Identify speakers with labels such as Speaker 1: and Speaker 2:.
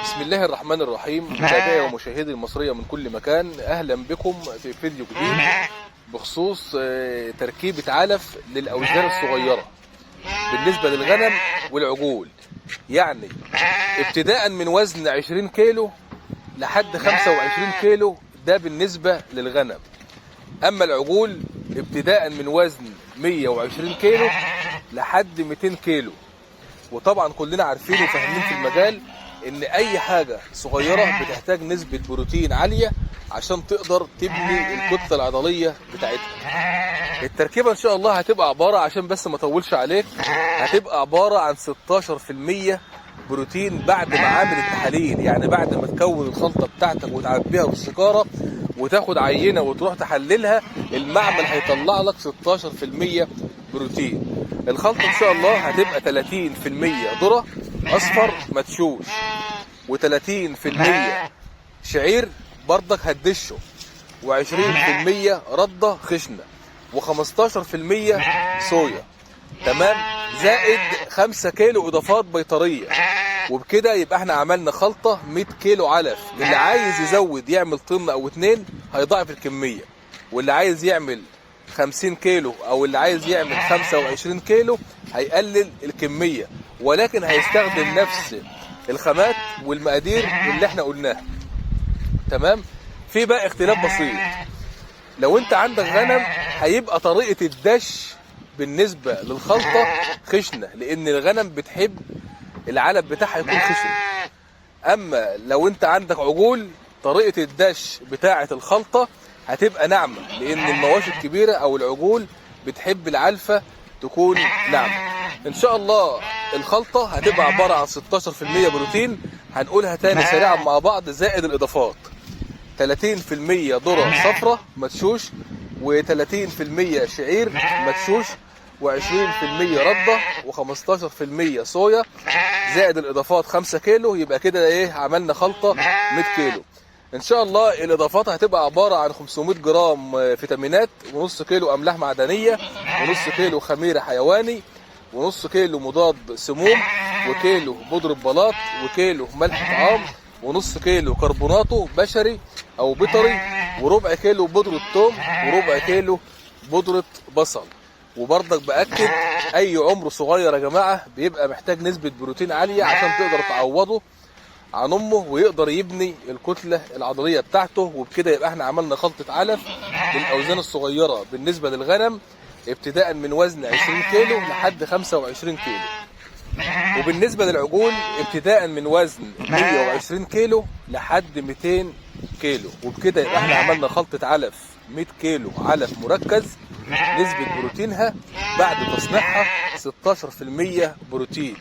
Speaker 1: بسم الله الرحمن الرحيم. متابعي ومشاهدي المصرية من كل مكان، أهلا بكم في فيديو جديد بخصوص تركيبة علف للأوزان الصغيرة بالنسبة للغنم والعجول. يعني ابتداء من وزن 20 كيلو لحد 25 كيلو ده بالنسبة للغنم. أما العجول ابتداء من وزن 120 كيلو لحد 200 كيلو. وطبعا كلنا عارفين وفاهمين في المجال ان اي حاجة صغيرة بتحتاج نسبة بروتين عالية عشان تقدر تبني الكتلة العضلية بتاعتها. التركيبة ان شاء الله هتبقى عبارة، عشان بس ما اطولش عليك، هتبقى عبارة عن 16% بروتين بعد ما عامل التحاليل. يعني بعد ما تكون الخلطة بتاعتك وتعبيها بالشكارة وتاخد عينة وتروح تحللها، المعمل هيطلع لك 16% بروتين. الخلطة ان شاء الله هتبقى 30% ذرة اصفر مدشوش، و30% شعير بردك هتدشه، و20% ردة خشنة، و15% صويا. تمام، زائد 5 كيلو اضافات بيطرية. وبكده يبقى احنا عملنا خلطة 100 كيلو علف. اللي عايز يزود يعمل طن او 2 هيضاعف الكمية، واللي عايز يعمل 50 كيلو او اللي عايز يعمل 25 كيلو هيقلل الكمية، ولكن هيستخدم نفس الخامات والمقادير اللي احنا قلناها. تمام. في بقى اختلاف بسيط، لو انت عندك غنم هيبقى طريقة الدش بالنسبة للخلطة خشنة، لان الغنم بتحب العلب بتاعها يكون خشن. اما لو انت عندك عجول طريقة الدش بتاعة الخلطة هتبقى ناعمة، لان المواشي الكبيرة او العجول بتحب العلفة تكون ناعمة. ان شاء الله الخلطة هتبقى عبارة عن 16% بروتين، هنقولها تاني سريعا مع بعض، زائد الاضافات 30% ذرة صفرة مدشوش، و30% شعير مدشوش، و20% ردة، و15% صويا، زائد الاضافات 5 كيلو. يبقى كده ايه، عملنا خلطة 100 كيلو. ان شاء الله الاضافات هتبقى عبارة عن 500 جرام فيتامينات، ونص كيلو املاح معدنية، ونص كيلو خميرة حيواني، ونص كيلو مضاد سموم، وكيلو بودرة بلاط، وكيلو ملح طعام، ونص كيلو كربوناتو بشري او بيطري، وربع كيلو بودرة ثوم، وربع كيلو بودرة بصل. وبرضك باكد اي عمر صغير يا جماعة بيبقى محتاج نسبة بروتين عالية عشان تقدر تعوضه عن امه ويقدر يبني الكتلة العضلية بتاعته. وبكده يبقى احنا عملنا خلطة علف للاوزان الصغيرة بالنسبة للغنم ابتداء من وزن 20 كيلو لحد 25 كيلو. وبالنسبة للعجول ابتداء من وزن 120 كيلو لحد 200 كيلو. وبكده يبقى احنا عملنا خلطة علف 100 كيلو علف مركز، نسبة بروتينها بعد تصنيعها 16% بروتين.